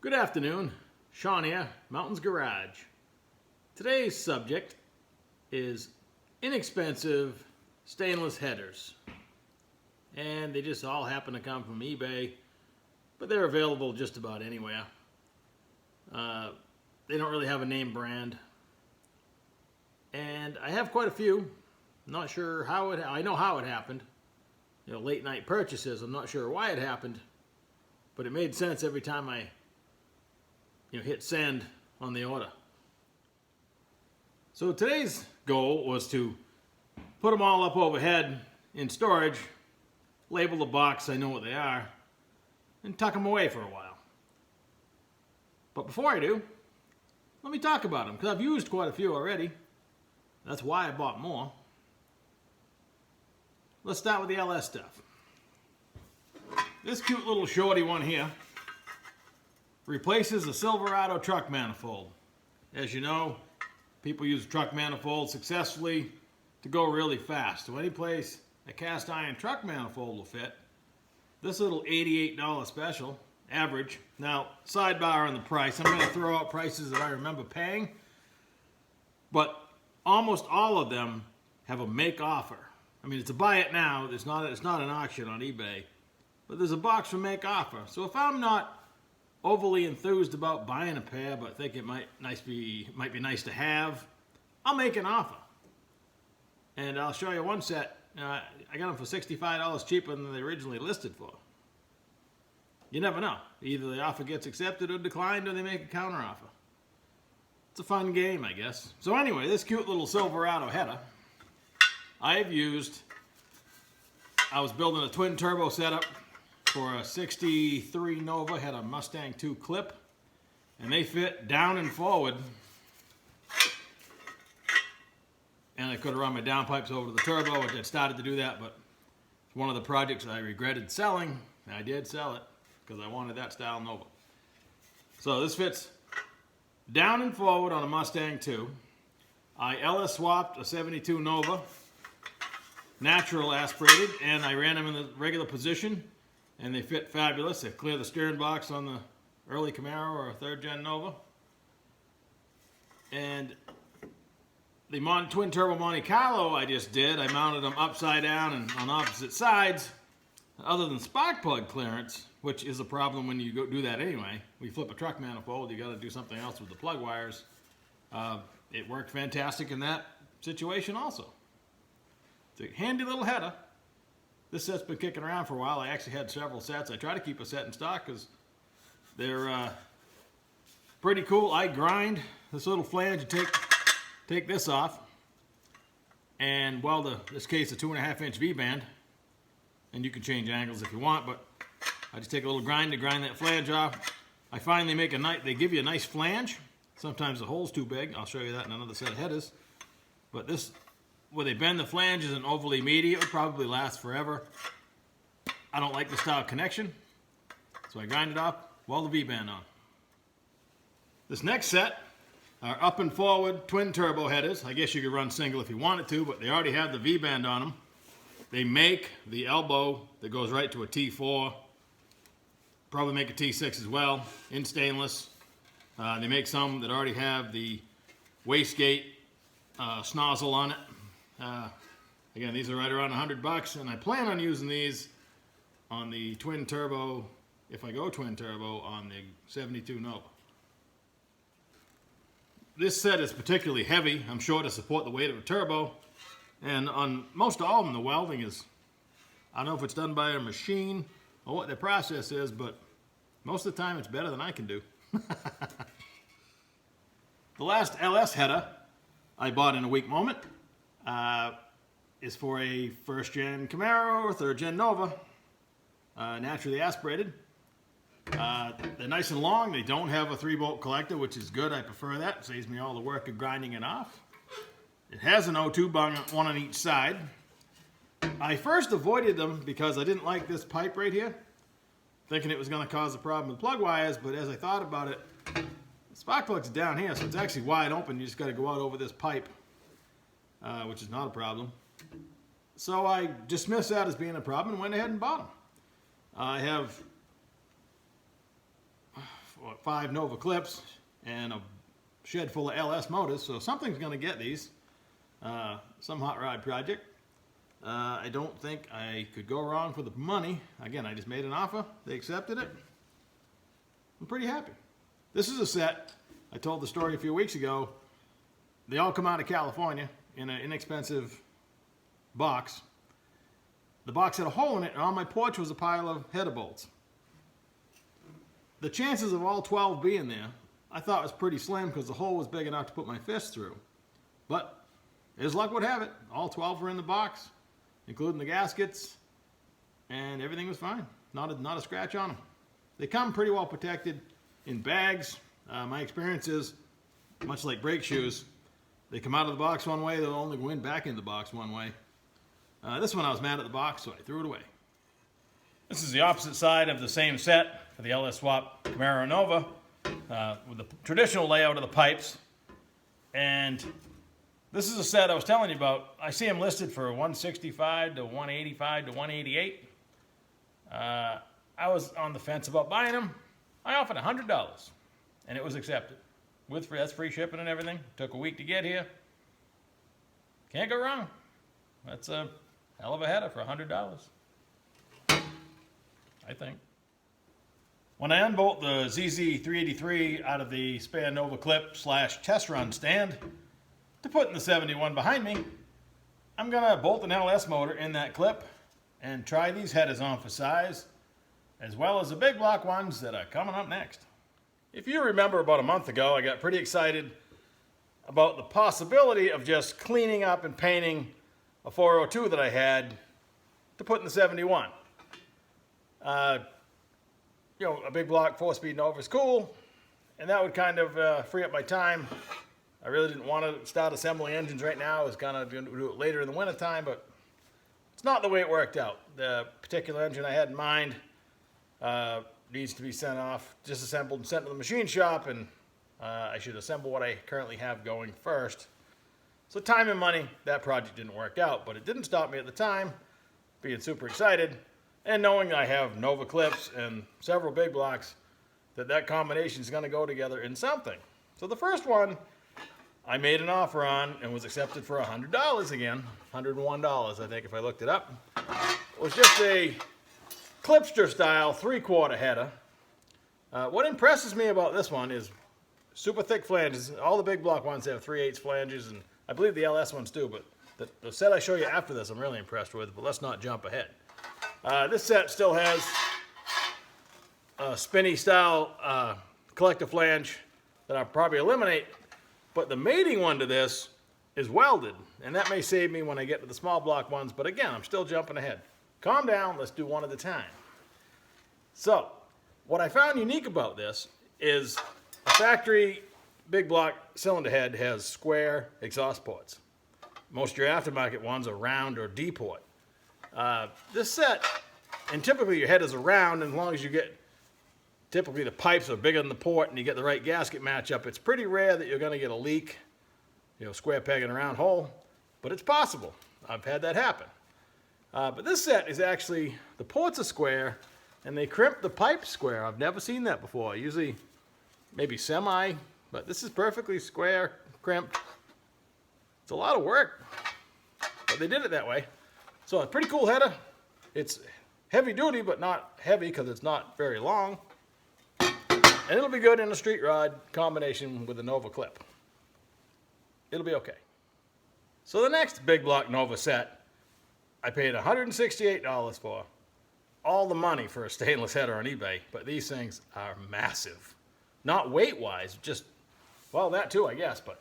Good afternoon, Sean here, Mountains Garage. Today's subject is inexpensive stainless headers. And they just all happen to come from eBay, but they're available just about anywhere. They don't really have a name brand. And I have quite a few. I'm not sure how I know how it happened. Late night purchases. I'm not sure why it happened, but it made sense every time I hit send on the order. So today's goal was to put them all up overhead in storage, label the box, I know what they are, and tuck them away for a while. But before I do, let me talk about them, because I've used quite a few already. That's why I bought more. Let's start with the LS stuff. This cute little shorty one here replaces a Silverado truck manifold. As you know, people use truck manifolds successfully to go really fast. So any place a cast iron truck manifold will fit, this little $88 special, average. Now, sidebar on the price. I'm going to throw out prices that I remember paying, but almost all of them have a make offer. I mean, it's a buy it now. It's not an auction on eBay, but there's a box for make offer. So if I'm not overly enthused about buying a pair, but think it might be nice to have, I'll make an offer. And I'll show you one set. I got them for $65 cheaper than they originally listed for. You never know. Either the offer gets accepted or declined, or they make a counter offer. It's a fun game, I guess. So anyway, this cute little Silverado header, I was building a twin turbo setup for a 63 Nova, had a Mustang 2 clip, and they fit down and forward. And I could have run my downpipes over to the turbo. I had started to do that, but it's one of the projects I regretted selling. And I did sell it because I wanted that style Nova. So this fits down and forward on a Mustang 2. I LS swapped a 72 Nova, natural aspirated, and I ran them in the regular position, and they fit fabulous. They clear the steering box on the early Camaro or 3rd Gen Nova. And the twin turbo Monte Carlo I just did, I mounted them upside down and on opposite sides. Other than spark plug clearance, which is a problem when you go do that anyway. When you flip a truck manifold, you got to do something else with the plug wires. It worked fantastic in that situation also. It's a handy little header. This set's been kicking around for a while. I actually had several sets. I try to keep a set in stock because they're pretty cool. I grind this little flange and take this off and weld in this case a 2.5-inch V-band, and you can change angles if you want, but I just take a little grind to grind that flange off. I find they give you a nice flange. Sometimes the hole's too big. I'll show you that in another set of headers. But this, where they bend the flange, isn't overly meaty. It would probably last forever. I don't like the style connection, so I grind it off, weld the V-band on. This next set are up and forward twin turbo headers. I guess you could run single if you wanted to, but they already have the V-band on them. They make the elbow that goes right to a T4. Probably make a T6 as well, in stainless. They make some that already have the wastegate snozzle on it. Again, these are right around $100, and I plan on using these on the twin turbo, if I go twin turbo, on the 72 Nova. This set is particularly heavy, I'm sure, to support the weight of a turbo. And on most all of them, the welding is, I don't know if it's done by a machine or what the process is, but most of the time it's better than I can do. The last LS header I bought in a weak moment is for a 1st Gen Camaro or 3rd Gen Nova, naturally aspirated. They're nice and long. They don't have a 3-bolt collector, which is good. I prefer that. It saves me all the work of grinding it off. It has an O2 bung, one on each side. I first avoided them because I didn't like this pipe right here, thinking it was going to cause a problem with plug wires, but as I thought about it, the spark plug's down here, so it's actually wide open. You just got to go out over this pipe, which is not a problem. So I dismissed that as being a problem and went ahead and bought them. I have 5 Nova clips and a shed full of LS motors, so something's going to get these. Some hot rod project. I don't think I could go wrong for the money. Again, I just made an offer. They accepted it. I'm pretty happy. This is a set. I told the story a few weeks ago. They all come out of California in an inexpensive box. The box had a hole in it, and on my porch was a pile of header bolts. The chances of all 12 being there, I thought was pretty slim because the hole was big enough to put my fist through. But as luck would have it, all 12 were in the box, including the gaskets, and everything was fine. Not a scratch on them. They come pretty well protected in bags. My experience is, much like brake shoes, they come out of the box one way, they'll only go in back in the box one way. This one I was mad at the box, so I threw it away. This is the opposite side of the same set for the LS Swap Camaro and Nova, with the traditional layout of the pipes. And this is a set I was telling you about. I see them listed for 165 to 185 to 188. I was on the fence about buying them. I offered $100, and it was accepted. That's free shipping and everything. Took a week to get here. Can't go wrong. That's a hell of a header for $100, I think. When I unbolt the ZZ383 out of the spare Nova clip / test run stand to put in the 71 behind me, I'm going to bolt an LS motor in that clip and try these headers on for size, as well as the big block ones that are coming up next. If you remember, about a month ago, I got pretty excited about the possibility of just cleaning up and painting a 402 that I had to put in the 71. A big block 4-speed Nova is cool, and that would kind of free up my time. I really didn't want to start assembling engines right now. I was going to do it later in the winter time, but it's not the way it worked out. The particular engine I had in mind needs to be sent off, disassembled and sent to the machine shop, and I should assemble what I currently have going first. So time and money, that project didn't work out, but it didn't stop me at the time, being super excited, and knowing I have Nova clips and several big blocks, that combination is going to go together in something. So the first one I made an offer on and was accepted for $100 again, $101 I think if I looked it up. It was just a Clipster style 3/4 header. What impresses me about this one is super thick flanges. All the big block ones have 3/8 flanges, and I believe the LS ones do, but the set I show you after this I'm really impressed with, but let's not jump ahead. This set still has a spinny style collector flange that I'll probably eliminate, but the mating one to this is welded, and that may save me when I get to the small block ones, but again, I'm still jumping ahead. Calm down, let's do one at a time. So, what I found unique about this is a factory big block cylinder head has square exhaust ports. Most of your aftermarket ones are round or D-port. This set, and typically your head is round, and as long as you get, typically the pipes are bigger than the port and you get the right gasket matchup, it's pretty rare that you're going to get a leak, square peg in a round hole, but it's possible. I've had that happen. But this set is actually, the ports are square, and they crimp the pipe square. I've never seen that before. Usually, maybe semi, but this is perfectly square, crimped. It's a lot of work, but they did it that way. So a pretty cool header. It's heavy duty, but not heavy because it's not very long. And it'll be good in a street rod combination with a Nova clip. It'll be okay. So the next big block Nova set, I paid $168 for. All the money for a stainless header on eBay, but these things are massive. Not weight-wise, just, well, that too, I guess, but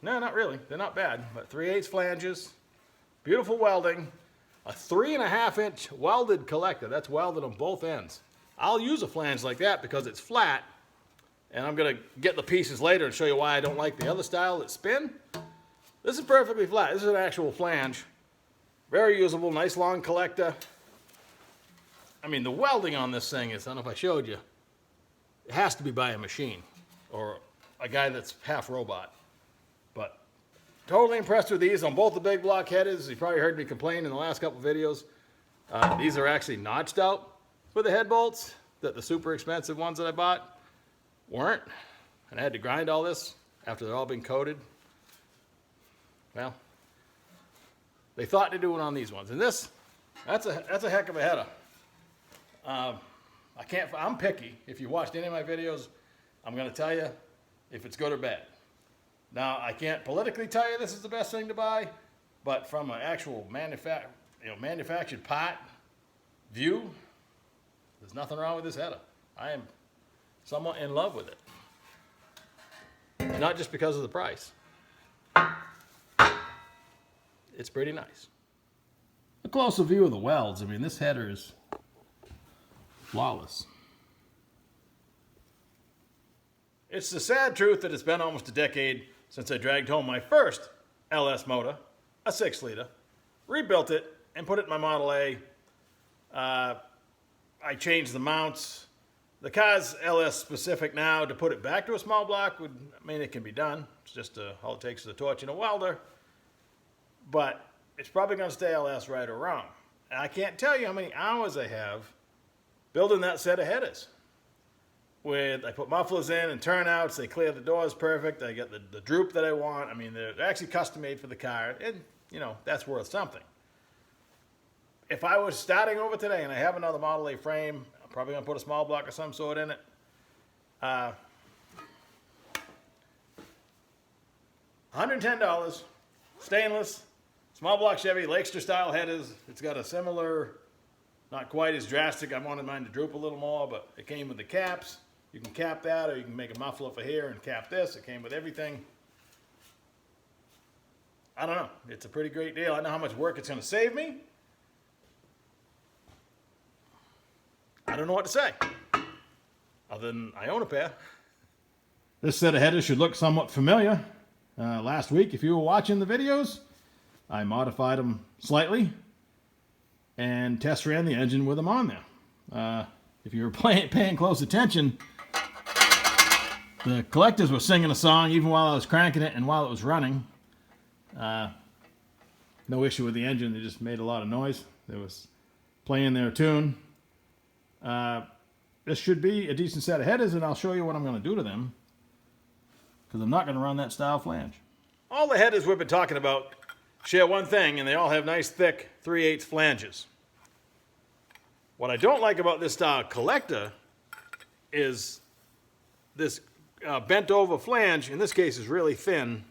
no, not really. They're not bad, but 3/8 flanges, beautiful welding, a 3.5-inch welded collector. That's welded on both ends. I'll use a flange like that because it's flat, and I'm going to get the pieces later and show you why I don't like the other style that spin. This is perfectly flat. This is an actual flange. Very usable, nice long collector. I mean, the welding on this thing is, I don't know if I showed you, it has to be by a machine or a guy that's half robot. But totally impressed with these on both the big block headers. You probably heard me complain in the last couple videos. These are actually notched out for the head bolts, the super expensive ones that I bought. weren't, and I had to grind all this after they're all been coated, well, they thought to do it on these ones. And this, that's a heck of a header. I'm picky. If you watched any of my videos, I'm going to tell you if it's good or bad. Now, I can't politically tell you this is the best thing to buy, but from an actual manufactured part view, there's nothing wrong with this header. I am somewhat in love with it. Not just because of the price. It's pretty nice. A closer view of the welds. I mean, this header is flawless. It's the sad truth that it's been almost a decade since I dragged home my first LS motor, a 6-liter, rebuilt it, and put it in my Model A. I changed the mounts. The car's LS specific now. To put it back to a small block it can be done. It's just all it takes is a torch and a welder. But it's probably going to stay LS right or wrong. And I can't tell you how many hours I have building that set of headers. I put mufflers in and turnouts, they clear the doors perfect, I get the droop that I want. I mean, they're actually custom made for the car, and that's worth something. If I was starting over today and I have another Model A frame, I'm probably going to put a small block of some sort in it. $110, stainless, small block Chevy, Lakester style headers. It's got a similar, not quite as drastic. I wanted mine to droop a little more, but it came with the caps. You can cap that, or you can make a muffler for here and cap this. It came with everything. I don't know. It's a pretty great deal. I know how much work it's going to save me. I don't know what to say, other than I own a pair. This set of headers should look somewhat familiar. Last week, if you were watching the videos, I modified them slightly and test ran the engine with them on there. If you were paying close attention, the collectors were singing a song even while I was cranking it and while it was running. No issue with the engine, they just made a lot of noise. They was playing their tune. This should be a decent set of headers, and I'll show you what I'm going to do to them, because I'm not going to run that style flange. All the headers we've been talking about share one thing, and they all have nice thick 3/8 flanges. What I don't like about this style collector is this bent over flange, in this case, is really thin.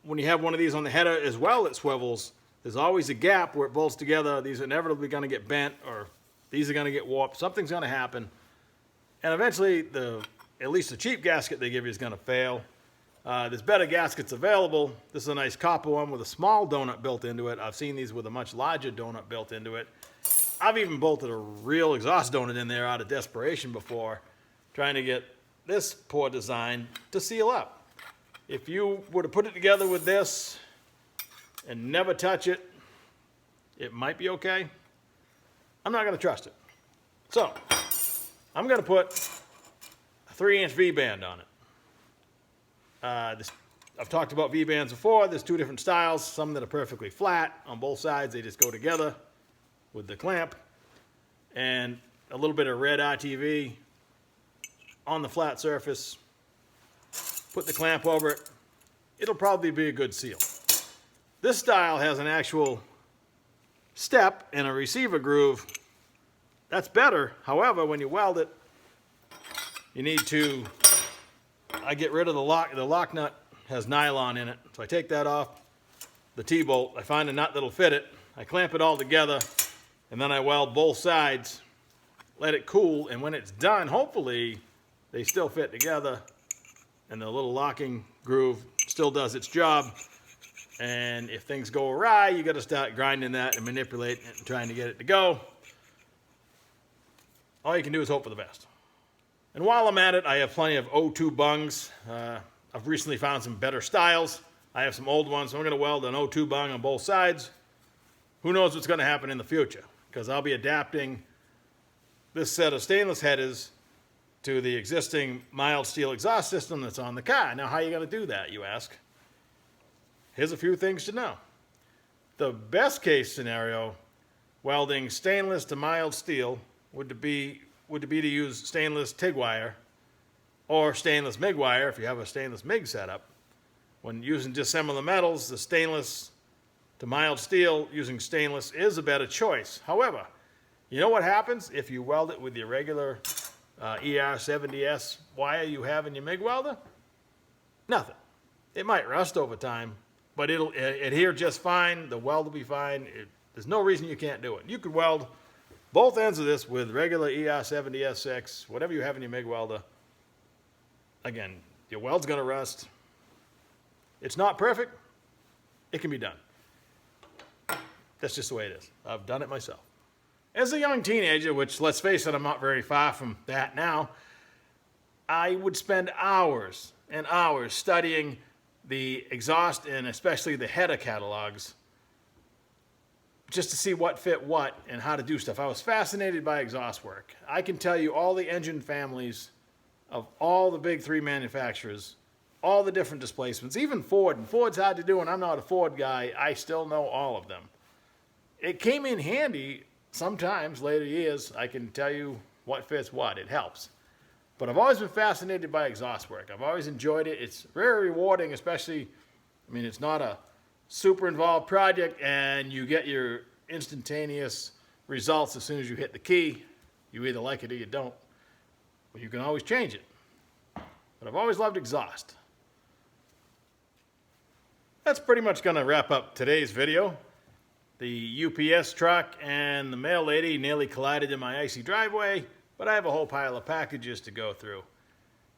When you have one of these on the header as well, it swivels. There's always a gap where it bolts together. These are inevitably going to get bent, or these are going to get warped. Something's going to happen. And eventually, at least the cheap gasket they give you is going to fail. There's better gaskets available. This is a nice copper one with a small donut built into it. I've seen these with a much larger donut built into it. I've even bolted a real exhaust donut in there out of desperation before, trying to get this poor design to seal up. If you were to put it together with this and never touch it, it might be okay. I'm not going to trust it. So, I'm going to put a 3-inch V-band on it. I've talked about V-bands before. There's two different styles. Some that are perfectly flat on both sides. They just go together with the clamp. And a little bit of red RTV on the flat surface. Put the clamp over it. It'll probably be a good seal. This style has an actual step and a receiver groove. That's better. However, when you weld it, you need to I get rid of the lock. The lock nut has nylon in it. So I take that off, the T-bolt. I find a nut that'll fit it. I clamp it all together, and then I weld both sides, let it cool, and when it's done, hopefully they still fit together, and the little locking groove still does its job. And if things go awry, you got to start grinding that and manipulating it and trying to get it to go. All you can do is hope for the best. And while I'm at it, I have plenty of O2 bungs. I've recently found some better styles. I have some old ones, so I'm going to weld an O2 bung on both sides. Who knows what's going to happen in the future, because I'll be adapting this set of stainless headers to the existing mild steel exhaust system that's on the car. Now, how are you going to do that, you ask? Here's a few things to know. The best case scenario, welding stainless to mild steel, would be would be to use stainless TIG wire or stainless MIG wire if you have a stainless MIG setup. When using dissimilar metals, the stainless to mild steel using stainless is a better choice. However, you know what happens if you weld it with your regular ER70S wire you have in your MIG welder? Nothing. It might rust over time, but it'll adhere just fine. The weld will be fine. There's no reason you can't do it. You could weld both ends of this with regular ER70S6, whatever you have in your MIG welder. Again, your weld's going to rust. It's not perfect. It can be done. That's just the way it is. I've done it myself. As a young teenager, which, let's face it, I'm not very far from that now, I would spend hours and hours studying the exhaust and especially the header catalogs just to see what fit what and how to do stuff. I was fascinated by exhaust work. I can tell you all the engine families of all the big three manufacturers, all the different displacements, even Ford. And Ford's hard to do, and I'm not a Ford guy. I still know all of them. It came in handy sometimes, later years. I can tell you what fits what. It helps. But I've always been fascinated by exhaust work. I've always enjoyed it. It's very rewarding, especially, I mean, it's not a super involved project, and you get your instantaneous results as soon as you hit the key. You either like it or you don't. But you can always change it. But I've always loved exhaust. That's pretty much going to wrap up today's video. The UPS truck and the mail lady nearly collided in my icy driveway, but I have a whole pile of packages to go through.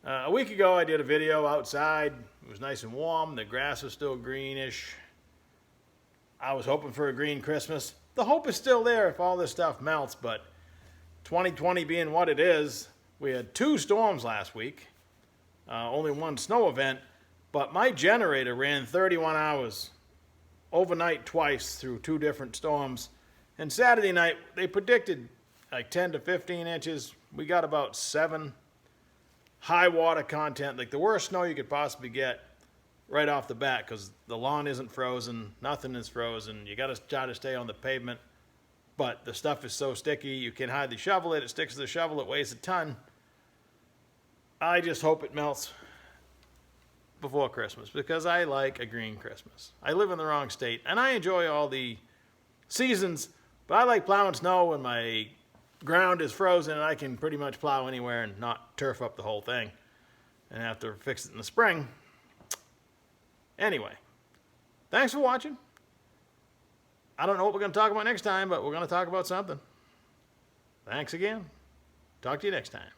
A week ago I did a video outside. It was nice and warm. The grass was still greenish. I was hoping for a green Christmas. The hope is still there if all this stuff melts, but 2020 being what it is, we had 2 storms last week, only 1 snow event, but my generator ran 31 hours overnight twice through 2 different storms. And Saturday night, they predicted like 10 to 15 inches. We got about 7. High water content, like the worst snow you could possibly get right off the bat, because the lawn isn't frozen, nothing is frozen. You got to try to stay on the pavement, but the stuff is so sticky, you can hardly shovel it. It sticks to the shovel, it weighs a ton. I just hope it melts before Christmas, because I like a green Christmas. I live in the wrong state, and I enjoy all the seasons, but I like plowing snow when my ground is frozen and I can pretty much plow anywhere and not turf up the whole thing and have to fix it in the spring. Anyway, thanks for watching. I don't know what we're going to talk about next time, but we're going to talk about something. Thanks again. Talk to you next time.